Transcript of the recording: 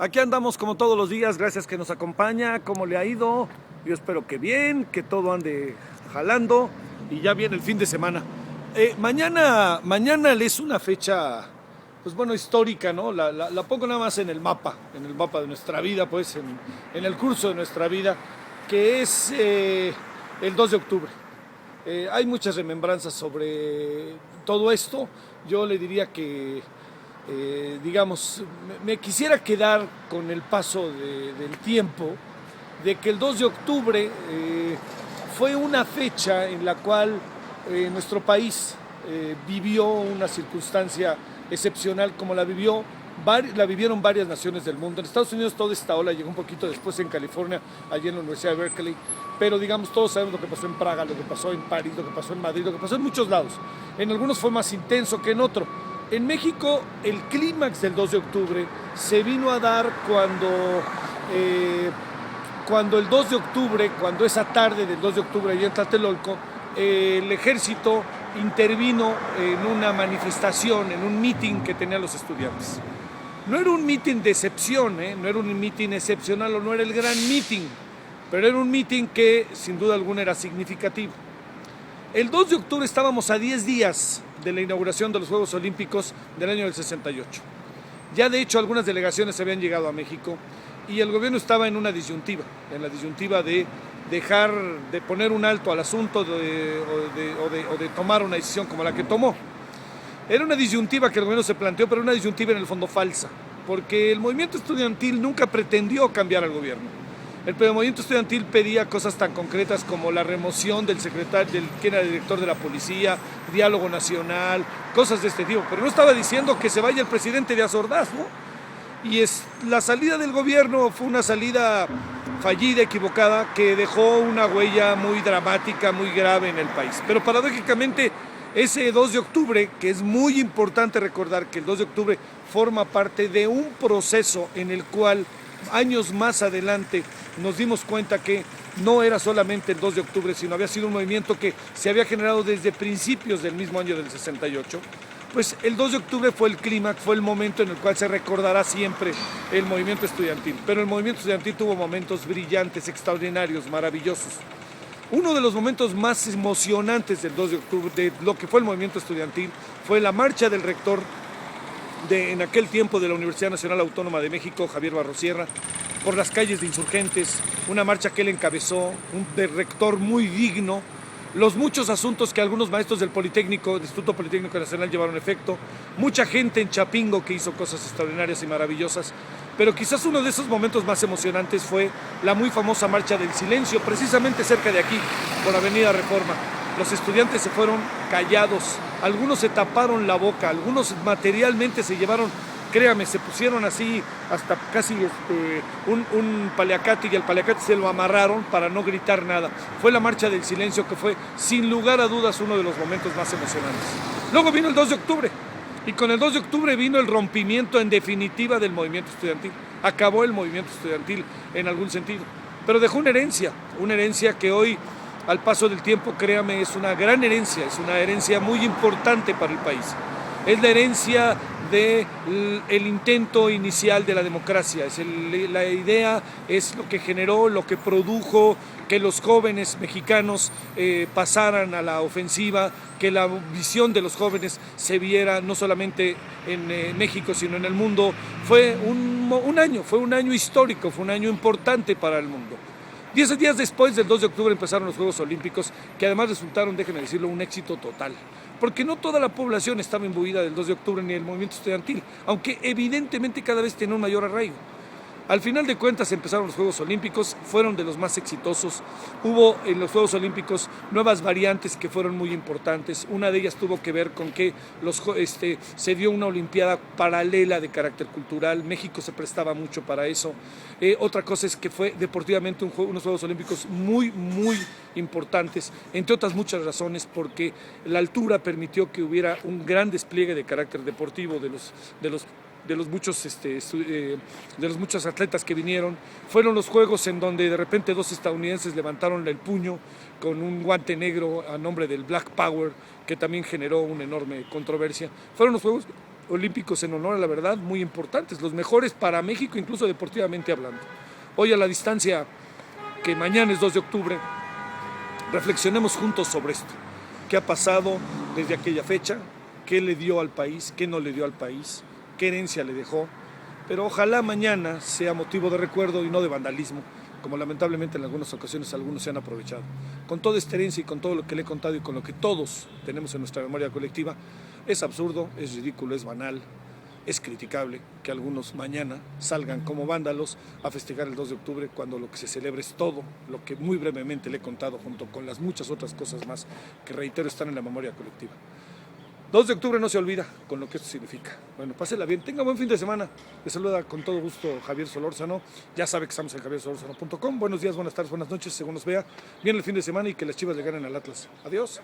Aquí andamos como todos los días, gracias que nos acompaña. ¿Cómo le ha ido? Yo espero que bien, que todo ande jalando y ya viene el fin de semana. Mañana es una fecha, pues bueno, histórica, ¿no? La pongo nada más en el mapa de nuestra vida, pues en el curso de nuestra vida, que es el 2 de octubre. Hay muchas remembranzas sobre todo esto. Yo le diría que digamos, me quisiera quedar con el paso del tiempo, de que el 2 de octubre fue una fecha en la cual nuestro país vivió una circunstancia excepcional como la vivieron varias naciones del mundo. En Estados Unidos toda esta ola llegó un poquito después en California, allí en la Universidad de Berkeley, pero digamos todos sabemos lo que pasó en Praga, lo que pasó en París, lo que pasó en Madrid, lo que pasó en muchos lados. En algunos fue más intenso que en otros. En México, el clímax del 2 de octubre se vino a dar cuando el 2 de octubre, cuando esa tarde del 2 de octubre allá en Tlatelolco, el ejército intervino en una manifestación, en un meeting que tenían los estudiantes. No era un meeting de excepción, no era un meeting excepcional o no era el gran meeting, pero era un meeting que sin duda alguna era significativo. El 2 de octubre estábamos a 10 días de la inauguración de los Juegos Olímpicos del año del 68. Ya de hecho algunas delegaciones habían llegado a México y el gobierno estaba en una disyuntiva, en la disyuntiva de dejar de poner un alto al asunto o de tomar una decisión como la que tomó. Era una disyuntiva que el gobierno se planteó, pero una disyuntiva en el fondo falsa, porque el movimiento estudiantil nunca pretendió cambiar al gobierno. El movimiento estudiantil pedía cosas tan concretas como la remoción del secretario, que era el director de la policía, diálogo nacional, cosas de este tipo, pero no estaba diciendo que se vaya el presidente Díaz Ordaz, ¿no? Y la salida del gobierno fue una salida fallida, equivocada, que dejó una huella muy dramática, muy grave en el país. Pero paradójicamente, ese 2 de octubre, que es muy importante recordar que el 2 de octubre forma parte de un proceso en el cual años más adelante nos dimos cuenta que no era solamente el 2 de octubre, sino había sido un movimiento que se había generado desde principios del mismo año del 68. Pues el 2 de octubre fue el clímax, fue el momento en el cual se recordará siempre el movimiento estudiantil. Pero el movimiento estudiantil tuvo momentos brillantes, extraordinarios, maravillosos. Uno de los momentos más emocionantes del 2 de octubre, de lo que fue el movimiento estudiantil, fue la marcha del rector en aquel tiempo de la Universidad Nacional Autónoma de México, Javier Barrosierra, por las calles de Insurgentes, una marcha que él encabezó, de rector muy digno, los muchos asuntos que algunos maestros del Instituto Politécnico Nacional llevaron a efecto, mucha gente en Chapingo que hizo cosas extraordinarias y maravillosas, pero quizás uno de esos momentos más emocionantes fue la muy famosa Marcha del Silencio, precisamente cerca de aquí, por Avenida Reforma. Los estudiantes se fueron callados, algunos se taparon la boca, algunos materialmente se llevaron, créame, se pusieron así hasta casi un paliacate y el paliacate se lo amarraron para no gritar nada. Fue la Marcha del Silencio que fue sin lugar a dudas uno de los momentos más emocionantes. Luego vino el 2 de octubre y con el 2 de octubre vino el rompimiento en definitiva del movimiento estudiantil. Acabó el movimiento estudiantil en algún sentido, pero dejó una herencia que hoy, al paso del tiempo, créame, es una gran herencia, es una herencia muy importante para el país. Es la herencia del intento inicial de la democracia, la idea es lo que generó, lo que produjo que los jóvenes mexicanos pasaran a la ofensiva, que la visión de los jóvenes se viera no solamente en México, sino en el mundo. Fue un año histórico, fue un año importante para el mundo. 10 días después del 2 de octubre empezaron los Juegos Olímpicos, que además resultaron, déjenme decirlo, un éxito total. Porque no toda la población estaba imbuida del 2 de octubre ni del movimiento estudiantil, aunque evidentemente cada vez tenía un mayor arraigo. Al final de cuentas empezaron los Juegos Olímpicos, fueron de los más exitosos. Hubo en los Juegos Olímpicos nuevas variantes que fueron muy importantes. Una de ellas tuvo que ver con que se dio una olimpiada paralela de carácter cultural. México se prestaba mucho para eso. Otra cosa es que fue deportivamente unos Juegos Olímpicos muy, muy importantes, entre otras muchas razones, porque la altura permitió que hubiera un gran despliegue de carácter deportivo de los muchos atletas que vinieron. Fueron los Juegos en donde de repente dos estadounidenses levantaron el puño con un guante negro a nombre del Black Power, que también generó una enorme controversia. Fueron los Juegos olímpicos en honor a la verdad muy importantes, los mejores para México, incluso deportivamente hablando. Hoy a la distancia que mañana es 2 de octubre, reflexionemos juntos sobre esto. ¿Qué ha pasado desde aquella fecha? ¿Qué le dio al país? ¿Qué no le dio al país? ¿Qué herencia le dejó? Pero ojalá mañana sea motivo de recuerdo y no de vandalismo, como lamentablemente en algunas ocasiones algunos se han aprovechado. Con toda esta herencia y con todo lo que le he contado y con lo que todos tenemos en nuestra memoria colectiva, es absurdo, es ridículo, es banal, es criticable que algunos mañana salgan como vándalos a festejar el 2 de octubre cuando lo que se celebra es todo lo que muy brevemente le he contado junto con las muchas otras cosas más que, reitero, están en la memoria colectiva. 2 de octubre no se olvida con lo que esto significa. Bueno, pásela bien, tenga buen fin de semana. Le saluda con todo gusto Javier Solórzano. Ya sabe que estamos en javiersolorzano.com. Buenos días, buenas tardes, buenas noches, según nos vea. Viene el fin de semana y que las Chivas le ganen al Atlas. Adiós.